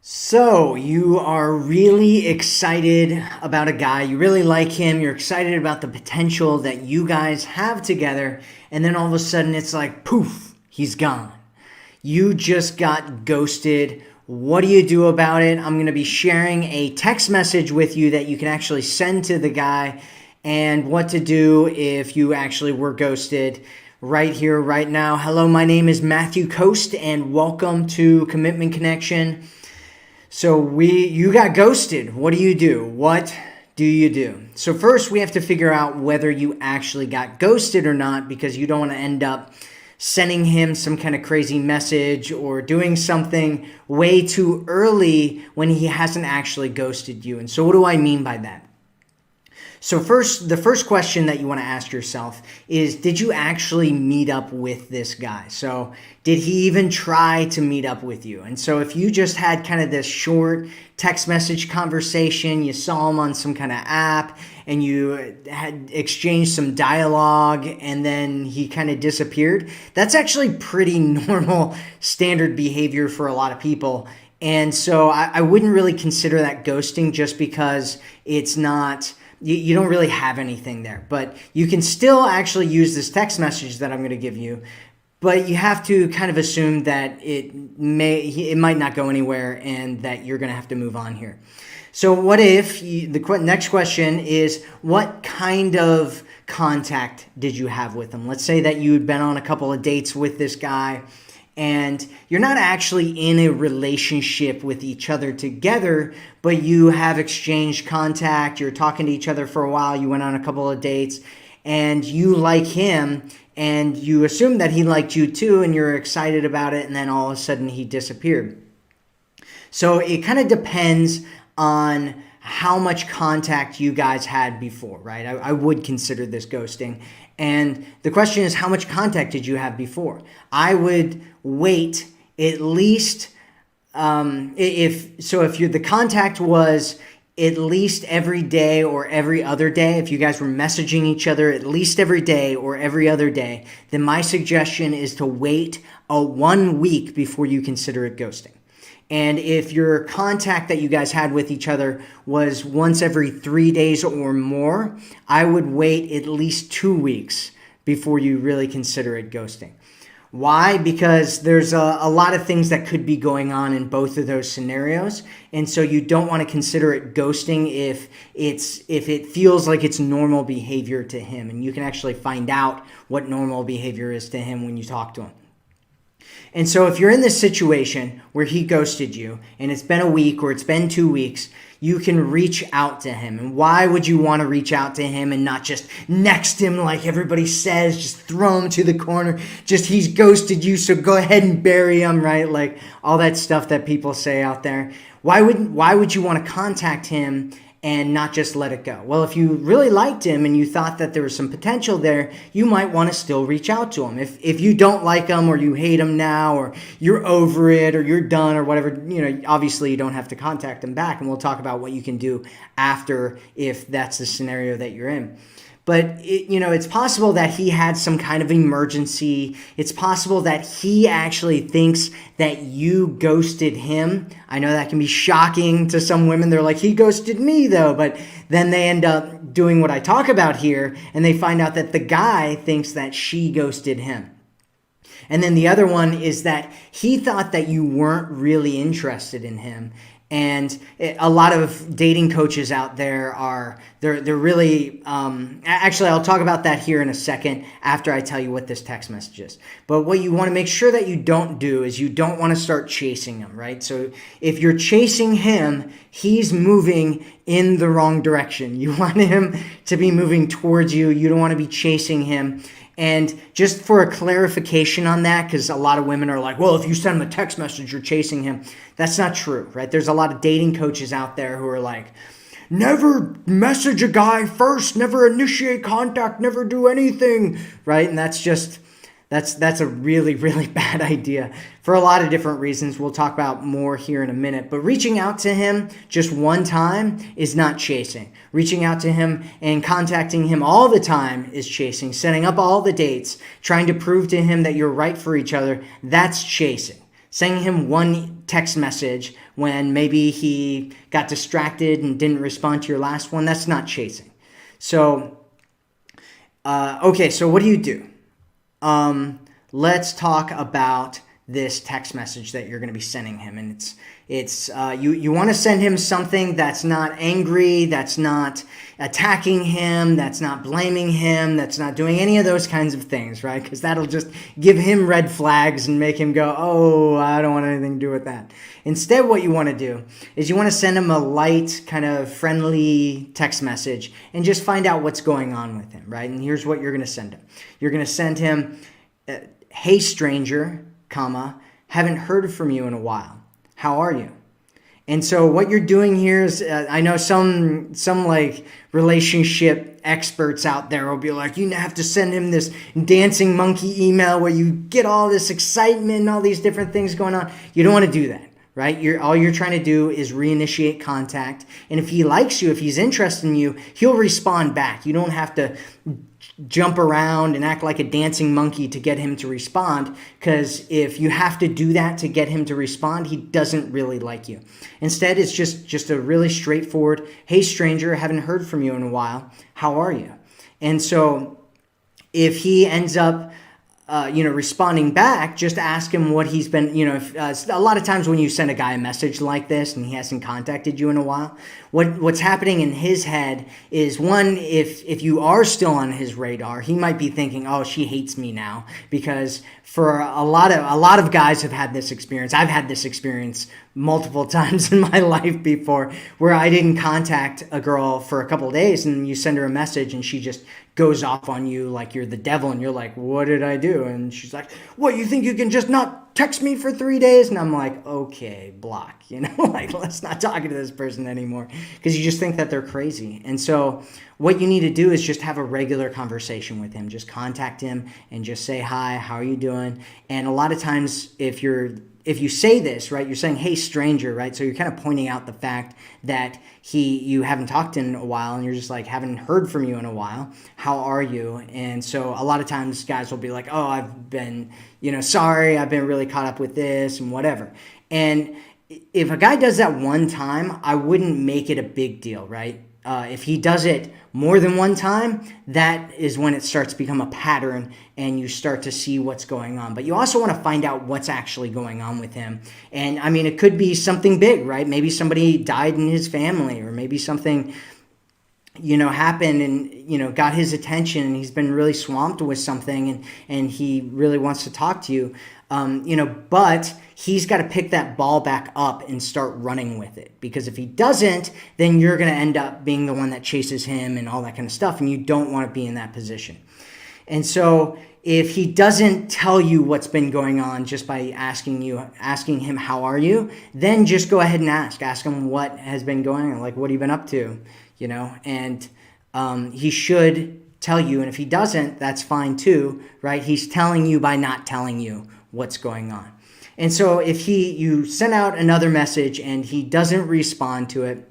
So, you are really excited about a guy, you really like him, you're excited about the potential that you guys have together, and then all of a sudden it's like, poof, he's gone. You just got ghosted. What do you do about it? I'm going to be sharing a text message with you that you can actually send to the guy and what to do if you actually were ghosted right here, right now. Hello, my name is Matthew Coast, and welcome to Commitment Connection. So you got ghosted. What do you do? What do you do? So first we have to figure out whether you actually got ghosted or not, because you don't want to end up sending him some kind of crazy message or doing something way too early when he hasn't actually ghosted you. And so what do I mean by that? So the first question that you want to ask yourself is, did you actually meet up with this guy? So did he even try to meet up with you? And so if you just had kind of this short text message conversation, you saw him on some kind of app and you had exchanged some dialogue and then he kind of disappeared, that's actually pretty normal standard behavior for a lot of people. And so I wouldn't really consider that ghosting, just because it's not... You don't really have anything there, but you can still actually use this text message that I'm going to give you, but you have to kind of assume that it might not go anywhere and that you're going to have to move on here. So what if the next question is, what kind of contact did you have with him? Let's say that you'd been on a couple of dates with this guy and you're not actually in a relationship with each other together, but you have exchanged contact, you're talking to each other for a while, you went on a couple of dates, and you like him, and you assume that he liked you too, and you're excited about it, and then all of a sudden he disappeared. So it kind of depends on how much contact you guys had before, right? I would consider this ghosting. And the question is, how much contact did you have before? I would wait at least, if the contact was at least every day or every other day, if you guys were messaging each other at least every day or every other day, then my suggestion is to wait 1 week before you consider it ghosting. And if your contact that you guys had with each other was once every 3 days or more, I would wait at least 2 weeks before you really consider it ghosting. Why? Because there's a lot of things that could be going on in both of those scenarios. And so you don't want to consider it ghosting if it feels like it's normal behavior to him. And you can actually find out what normal behavior is to him when you talk to him. And so if you're in this situation where he ghosted you and it's been a week or it's been 2 weeks, you can reach out to him. And why would you want to reach out to him and not just next him like everybody says, just throw him to the corner, just he's ghosted you, so go ahead and bury him, right? Like all that stuff that people say out there. Why would you want to contact him and not just let it go? Well, if you really liked him and you thought that there was some potential there, you might want to still reach out to him. If you don't like him or you hate him now or you're over it or you're done or whatever, obviously you don't have to contact him back, and we'll talk about what you can do after if that's the scenario that you're in. But it's possible that he had some kind of emergency. It's possible that he actually thinks that you ghosted him. I know that can be shocking to some women. They're like, he ghosted me though. But then they end up doing what I talk about here, and they find out that the guy thinks that she ghosted him. And then the other one is that he thought that you weren't really interested in him. And a lot of dating coaches out there they're really, actually I'll talk about that here in a second after I tell you what this text message is. But what you want to make sure that you don't do is you don't want to start chasing him, right? So if you're chasing him, he's moving in the wrong direction. You want him to be moving towards you. You don't want to be chasing him. And just for a clarification on that, because a lot of women are like, well, if you send him a text message, you're chasing him. That's not true, right? There's a lot of dating coaches out there who are like, never message a guy first, never initiate contact, never do anything, right? And that's a really, really bad idea for a lot of different reasons. We'll talk about more here in a minute. But reaching out to him just one time is not chasing. Reaching out to him and contacting him all the time is chasing. Setting up all the dates, trying to prove to him that you're right for each other, that's chasing. Sending him one text message when maybe he got distracted and didn't respond to your last one, that's not chasing. So, okay, so what do you do? Let's talk about this text message that you're going to be sending him. And you want to send him something that's not angry, that's not attacking him, that's not blaming him, that's not doing any of those kinds of things, right? Because that'll just give him red flags and make him go, oh, I don't want anything to do with that. Instead, what you want to do is you want to send him a light, kind of friendly text message and just find out what's going on with him, right? And here's what you're going to send him. You're going to send him, hey, stranger, comma, haven't heard from you in a while. How are you? And so what you're doing here is, I know some like relationship experts out there will be like, you have to send him this dancing monkey email where you get all this excitement and all these different things going on. You don't want to do that, right? All you're trying to do is reinitiate contact. And if he likes you, if he's interested in you, he'll respond back. You don't have to jump around and act like a dancing monkey to get him to respond, because if you have to do that to get him to respond, he doesn't really like you. Instead, it's just a really straightforward, hey stranger, haven't heard from you in a while, how are you? And so if he ends up responding back, just ask him what he's been, a lot of times when you send a guy a message like this and he hasn't contacted you in a while, what's happening in his head is, one, if you are still on his radar, he might be thinking, oh, she hates me now, because for a lot of guys have had this experience. I've had this experience multiple times in my life before, where I didn't contact a girl for a couple of days and you send her a message and she just goes off on you like you're the devil, and you're like, what did I do? And she's like, what, you think you can just not text me for 3 days? And I'm like, okay, block, like, let's not talk to this person anymore, because you just think that they're crazy. And so what you need to do is just have a regular conversation with him. Just contact him and just say, hi, how are you doing? And a lot of times if you say this, right, you're saying, hey, stranger, right? So you're kind of pointing out the fact that you haven't talked in a while, and you're just like, haven't heard from you in a while. How are you? And so a lot of times guys will be like, oh, I've been, sorry, I've been really caught up with this and whatever. And if a guy does that one time, I wouldn't make it a big deal, right? If he does it more than one time, that is when it starts to become a pattern and you start to see what's going on. But you also want to find out what's actually going on with him. And I mean, it could be something big, right? Maybe somebody died in his family, or maybe something, happened and, got his attention, and he's been really swamped with something, and he really wants to talk to you. But he's got to pick that ball back up and start running with it, because if he doesn't, then you're going to end up being the one that chases him and all that kind of stuff, and you don't want to be in that position. And so if he doesn't tell you what's been going on just by asking him, how are you, then just go ahead and ask him what has been going on, like, what have you been up to, and he should tell you. And if he doesn't, that's fine too, right? He's telling you by not telling you what's going on. And so if you send out another message and he doesn't respond to it,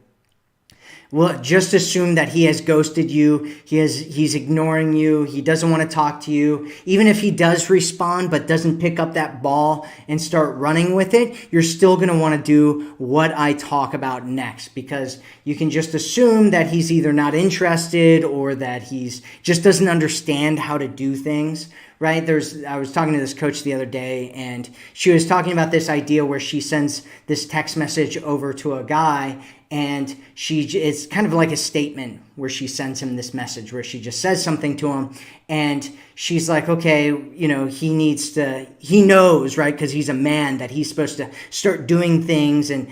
well, just assume that he has ghosted you. He's ignoring you. He doesn't want to talk to you. Even if he does respond but doesn't pick up that ball and start running with it, you're still going to want to do what I talk about next, because you can just assume that he's either not interested or that he's just doesn't understand how to do things, right? I was talking to this coach the other day, and she was talking about this idea where she sends this text message over to a guy, and it's kind of like a statement where she sends him this message where she just says something to him, and she's like, okay, he knows, right? Because he's a man, that he's supposed to start doing things and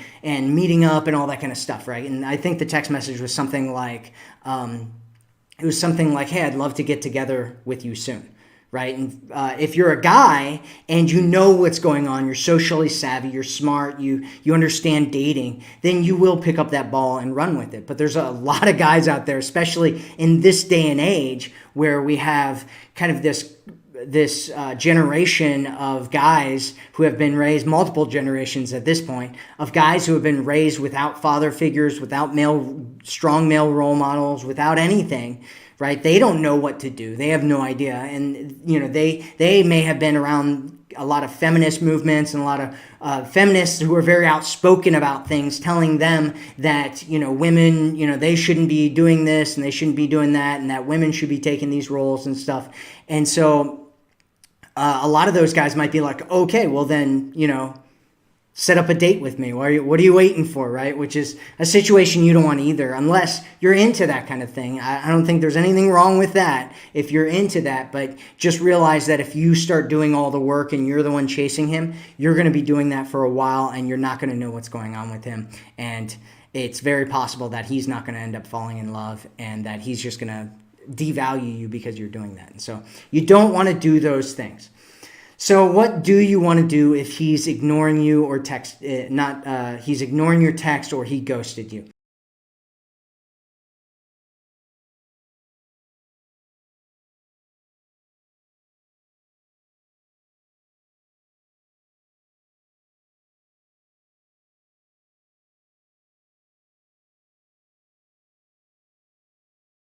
meeting up and all that kind of stuff, right? And I think the text message was something like, hey, I'd love to get together with you soon. Right? And if you're a guy and you know what's going on, you're socially savvy, you're smart, you understand dating, then you will pick up that ball and run with it. But there's a lot of guys out there, especially in this day and age, where we have kind of this generation of guys who have been raised, multiple generations at this point, of guys who have been raised without father figures, without strong male role models, without anything. Right? They don't know what to do. They have no idea. And, they may have been around a lot of feminist movements and a lot of feminists who are very outspoken about things, telling them that, women, they shouldn't be doing this and they shouldn't be doing that, and that women should be taking these roles and stuff. And so a lot of those guys might be like, okay, well then, set up a date with me. What are you waiting for, right? Which is a situation you don't want either, unless you're into that kind of thing. I don't think there's anything wrong with that if you're into that, but just realize that if you start doing all the work and you're the one chasing him, you're going to be doing that for a while and you're not going to know what's going on with him. And it's very possible that he's not going to end up falling in love and that he's just going to devalue you because you're doing that. And so you don't want to do those things. So what do you want to do if he's ignoring you or he's ignoring your text or he ghosted you?